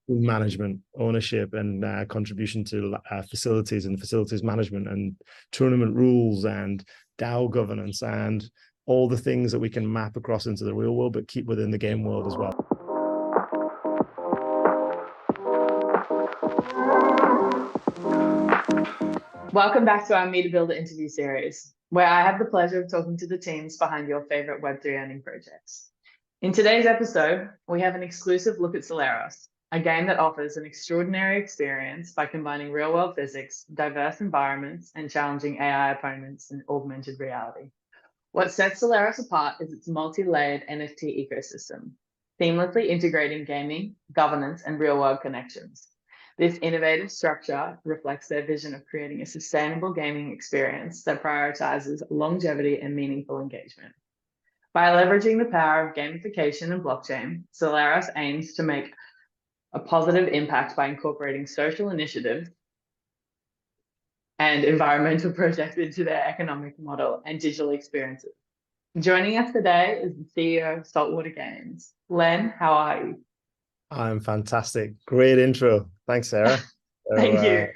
management, ownership, and contribution to facilities and facilities management and tournament rules and DAO governance and all the things that we can map across into the real world, but keep within the game world as well. Welcome back to our Meter Builder interview series, where I have the pleasure of talking to the teams behind your favorite Web3 earning projects. In today's episode, we have an exclusive look at Celeros, a game that offers an extraordinary experience by combining real-world physics, diverse environments, and challenging AI opponents in augmented reality. What sets Celeros apart is its multi-layered NFT ecosystem, seamlessly integrating gaming, governance, and real-world connections. This innovative structure reflects their vision of creating a sustainable gaming experience that prioritizes longevity and meaningful engagement. By leveraging the power of gamification and blockchain, Celeros aims to make a positive impact by incorporating social initiatives and environmental projects into their economic model and digital experiences. Joining us today is the CEO of Saltwater Games. Len, how are you? I'm fantastic. Great intro. Thanks, Sarah. Thank you.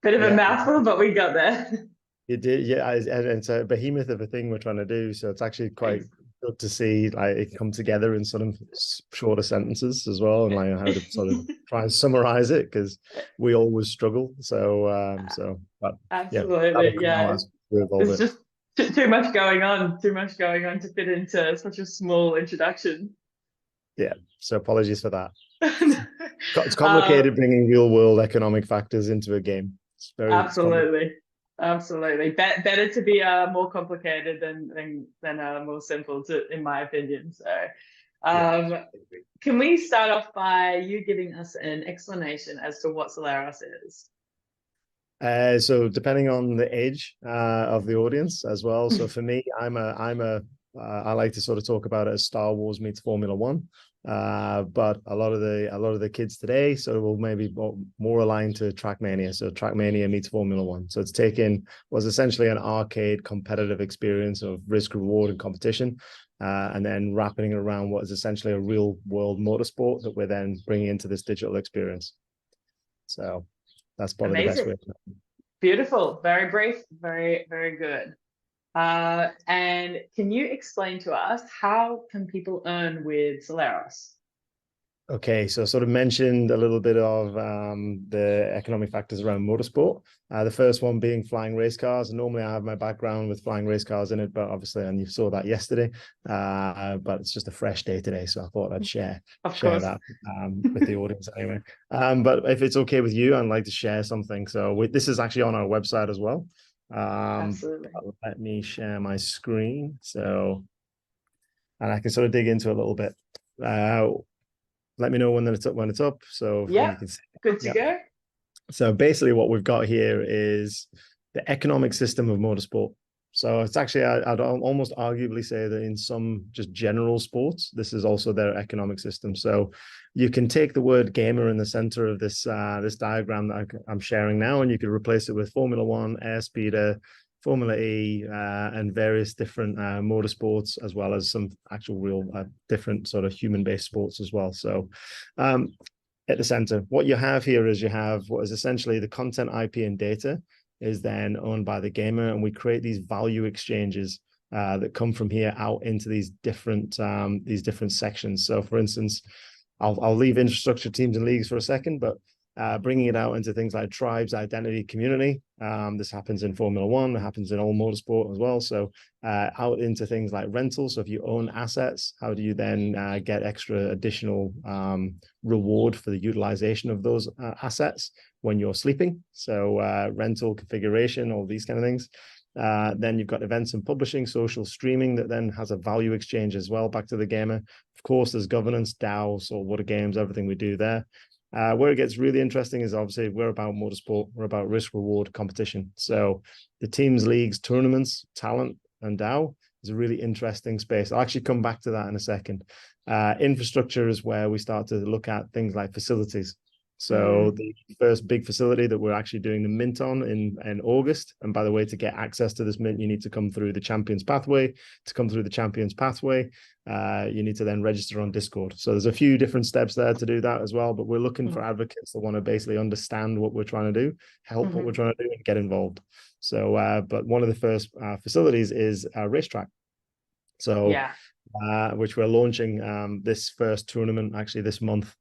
Bit of a mouthful, but we got there. You did, yeah. And it's a behemoth of a thing we're trying to do. So it's actually quite good to see like it come together in sort of shorter sentences as well, and like how to sort of try and summarize it because we always struggle. But absolutely, yeah. It's just too much going on to fit into such a small introduction. Yeah, so apologies for that. It's complicated bringing real world economic factors into a game. It's very absolutely. Better to be more complicated than more simple, in my opinion. So, can we start off by you giving us an explanation as to what Celeros is? So depending on the age of the audience as well. So for me, I like to sort of talk about it as Star Wars meets Formula One, but a lot of the kids today sort of will maybe more aligned to Trackmania. So Trackmania meets Formula One. So it's was essentially an arcade competitive experience of risk, reward, and competition, and then wrapping it around what is essentially a real world motorsport that we're then bringing into this digital experience. So that's probably amazing. The best way. Beautiful, very brief, very, very good. And can you explain to us how can people earn with Celeros? Okay, so I sort of mentioned a little bit of the economic factors around motorsport. The first one being flying race cars. Normally I have my background with flying race cars in it, but obviously, and you saw that yesterday, but it's just a fresh day today. So I thought I'd share that with the audience anyway. But if it's okay with you, I'd like to share something. So this is actually on our website as well. Absolutely. Let me share my screen. So, and I can sort of dig into a little bit. Let me know when it's up. So yeah, you can see. Good to go. So basically what we've got here is the economic system of motorsport. So it's actually, I'd almost arguably say that in some just general sports, this is also their economic system. So you can take the word gamer in the center of this diagram that I'm sharing now, and you could replace it with Formula One, Airspeeder, Formula E, and various different motorsports, as well as some actual real different sort of human-based sports as well. So at the center, what you have here is you have what is essentially the content, IP, and data is then owned by the gamer, and we create these value exchanges that come from here out into these different sections. So for instance, I'll leave infrastructure, teams, and leagues for a second, but bringing it out into things like tribes, identity, community. This happens in Formula One, it happens in all motorsport as well. So out into things like rentals. So if you own assets, how do you then get extra additional reward for the utilization of those assets when you're sleeping? So rental configuration, all these kind of things. Then you've got events and publishing, social streaming that then has a value exchange as well back to the gamer. Of course, there's governance, DAO, Saltwater Games, everything we do there. Where it gets really interesting is obviously we're about motorsport, we're about risk, reward, competition. So the teams, leagues, tournaments, talent, and DAO is a really interesting space. I'll actually come back to that in a second. Infrastructure is where we start to look at things like facilities. So the first big facility that we're actually doing the mint on in August. And by the way, to get access to this mint, you need to come through the Champions Pathway. To come through the Champions Pathway, you need to then register on Discord. So there's a few different steps there to do that as well. But we're looking for advocates that want to basically understand what we're trying to do, help what we're trying to do, and get involved. So, but one of the first facilities is a racetrack. So which we're launching this first tournament actually this month.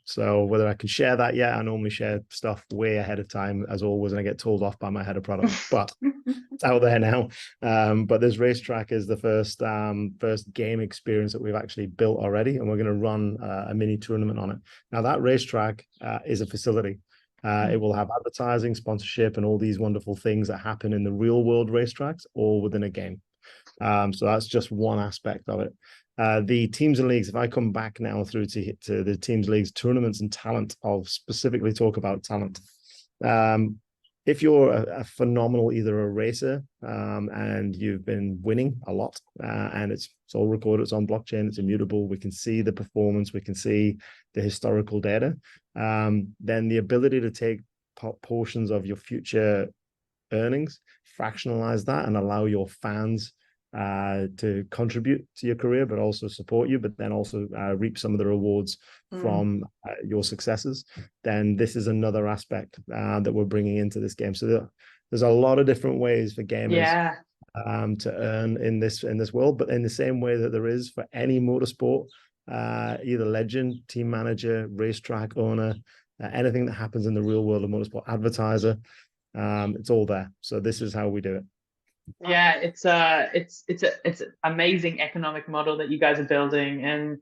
So whether I can share that yet, I normally share stuff way ahead of time, as always, and I get told off by my head of product, but it's out there now. But this racetrack is the first game experience that we've actually built already, and we're going to run a mini tournament on it. Now that racetrack is a facility. It will have advertising, sponsorship, and all these wonderful things that happen in the real world racetracks, all within a game. So that's just one aspect of it. The teams and leagues, if I come back now through to the teams, leagues, tournaments, and talent, I'll specifically talk about talent. If you're a phenomenal, either a racer and you've been winning a lot, and it's all recorded, it's on blockchain, it's immutable, we can see the performance, we can see the historical data, then the ability to take portions of your future earnings, fractionalize that, and allow your fans to contribute to your career, but also support you, but then also reap some of the rewards from your successes, then this is another aspect that we're bringing into this game. So there's a lot of different ways for gamers to earn in this world, but in the same way that there is for any motorsport, either legend, team manager, racetrack owner, anything that happens in the real world of motorsport, advertiser, it's all there. So this is how we do it. Yeah, it's an amazing economic model that you guys are building, and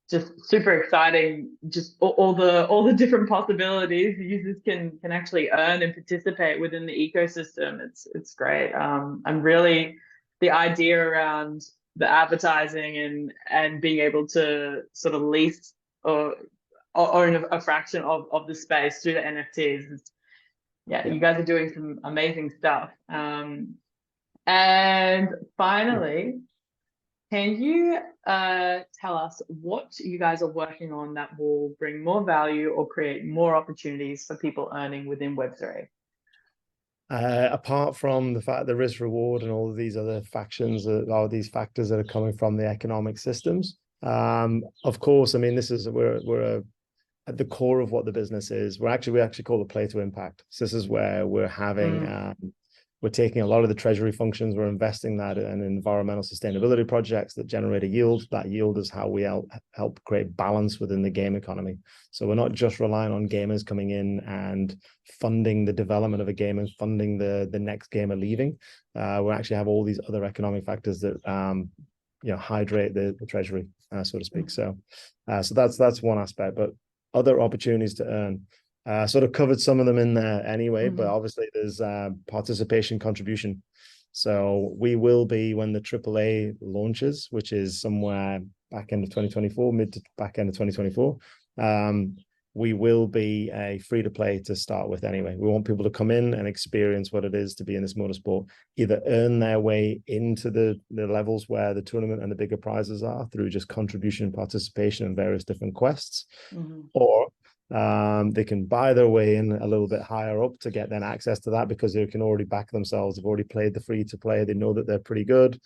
just super exciting. Just all the different possibilities users can actually earn and participate within the ecosystem. It's great. And really the idea around the advertising and being able to sort of lease or own a fraction of the space through the NFTs. You guys are doing some amazing stuff. And finally, can you tell us what you guys are working on that will bring more value or create more opportunities for people earning within Web3? Apart from the fact there is reward and all of these other all these factors that are coming from the economic systems, of course, I mean, this is we're at the core of what the business is. We actually call it play to impact. So this is where we're having we're taking a lot of the treasury functions, we're investing that in environmental sustainability projects that generate a yield. That yield is how we help create balance within the game economy. So we're not just relying on gamers coming in and funding the development of a game and funding the next gamer leaving. We actually have all these other economic factors that hydrate the treasury, so to speak. So that's one aspect, but other opportunities to earn. Sort of covered some of them in there anyway, but obviously there's participation contribution. So we will be, when the AAA launches, which is somewhere back end of 2024, mid to back end of 2024, we will be a free to play to start with anyway. We want people to come in and experience what it is to be in this motorsport, either earn their way into the levels where the tournament and the bigger prizes are through just contribution, participation, and various different quests, or they can buy their way in a little bit higher up to get then access to that, because they can already back themselves. They've already played the free to play. They know that they're pretty good.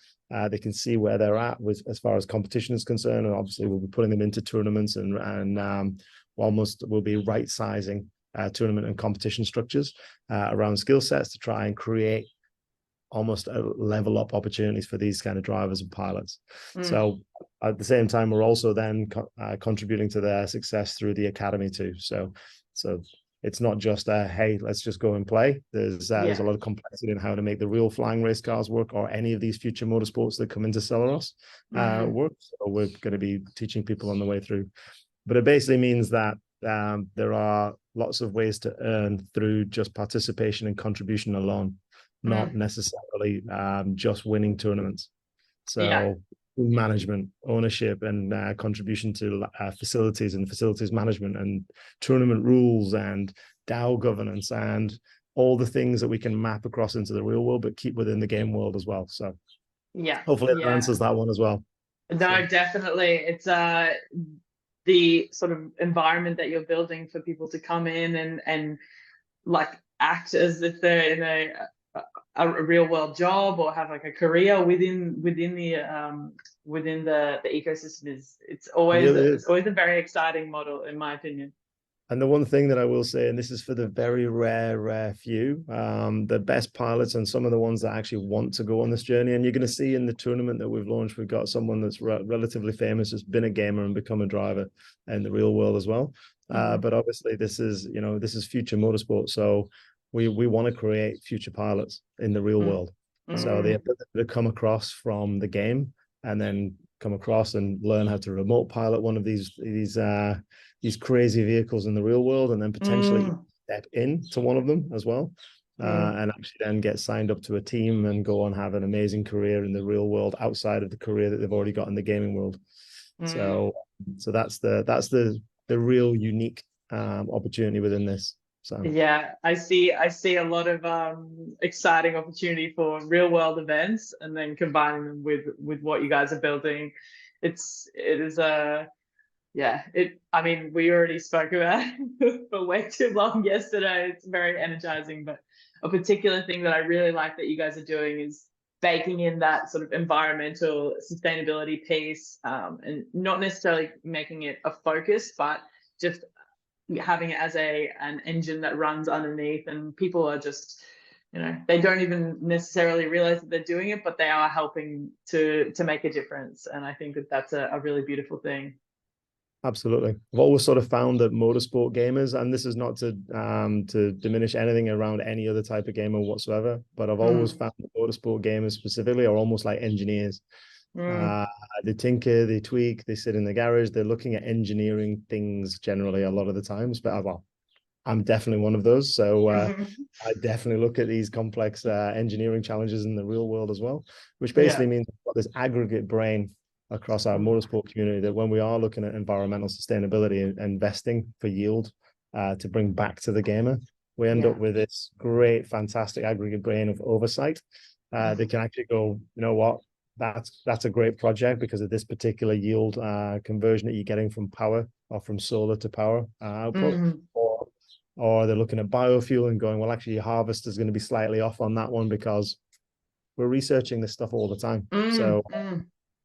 They can see where they're at as far as competition is concerned. And obviously we'll be putting them into tournaments and we'll be right sizing tournament and competition structures around skill sets to try and create almost a level up opportunities for these kind of drivers and pilots. So at the same time, we're also then contributing to their success through the academy too. So it's not just hey, let's just go and play. There's a lot of complexity in how to make the real flying race cars work, or any of these future motorsports that come into Celeros work. So we're going to be teaching people on the way through. But it basically means that there are lots of ways to earn through just participation and contribution alone, not necessarily just winning tournaments. So management, ownership, and contribution to facilities and facilities management and tournament rules and DAO governance and all the things that we can map across into the real world, but keep within the game world as well. So hopefully that answers that one as well. No, definitely. It's the sort of environment that you're building for people to come in and like act as if they're in a real world job or have like a career within the ecosystem is It really it's is. always a very exciting model in my opinion. And the one thing that I will say, and this is for the very rare few, the best pilots and some of the ones that actually want to go on this journey. And you're going to see in the tournament that we've launched, we've got someone that's relatively famous, has been a gamer and become a driver in the real world as well. But obviously, this is future motorsport. So we want to create future pilots in the real world. So the ability to come across from the game and then come across and learn how to remote pilot one of these crazy vehicles in the real world, and then potentially step into one of them as well, and actually then get signed up to a team and go on have an amazing career in the real world outside of the career that they've already got in the gaming world. So that's the real unique opportunity within this. So yeah, I see a lot of exciting opportunity for real world events and then combining them with what you guys are building. It is a Yeah, I mean, we already spoke about it for way too long yesterday. It's very energizing, but a particular thing that I really like that you guys are doing is baking in that sort of environmental sustainability piece, and not necessarily making it a focus, but just having it as an engine that runs underneath, and people are just, they don't even necessarily realize that they're doing it, but they are helping to make a difference. And I think that that's a really beautiful thing. absolutely. I've always sort of found that motorsport gamers, and this is not to diminish anything around any other type of gamer whatsoever, but I've always found that motorsport gamers specifically are almost like engineers. They tinker, they tweak, they sit in the garage, they're looking at engineering things generally a lot of the times. But well, I'm definitely one of those. So I definitely look at these complex engineering challenges in the real world as well, which basically means we've got this aggregate brain across our motorsport community that when we are looking at environmental sustainability and investing for yield to bring back to the gamer, we end up with this great, fantastic aggregate brain of oversight. They can actually go, you know what, that's a great project because of this particular yield conversion that you're getting from power or from solar to power output, or they're looking at biofuel and going, well, actually your harvest is going to be slightly off on that one because we're researching this stuff all the time. So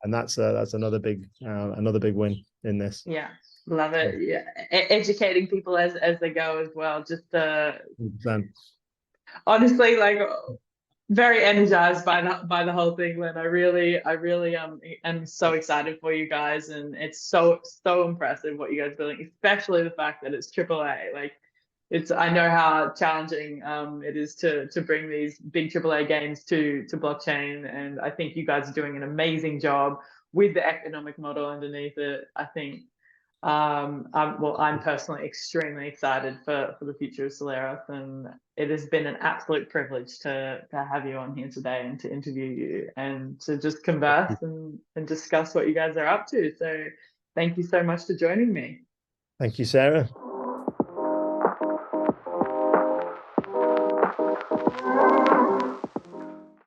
and that's another big win in this. Yeah, love it. Yeah, educating people as they go as well. Just 100%. honestly, like very energized by the whole thing, Len. I really am so excited for you guys, and it's so impressive what you guys are building, especially the fact that it's AAA. Like, I know how challenging it is to bring these big AAA games to blockchain, and I think you guys are doing an amazing job with the economic model underneath it. I think I'm personally extremely excited for the future of Celeros, and it has been an absolute privilege to have you on here today and to interview you and to just converse and discuss what you guys are up to. So thank you so much for joining me. Thank you, Sarah.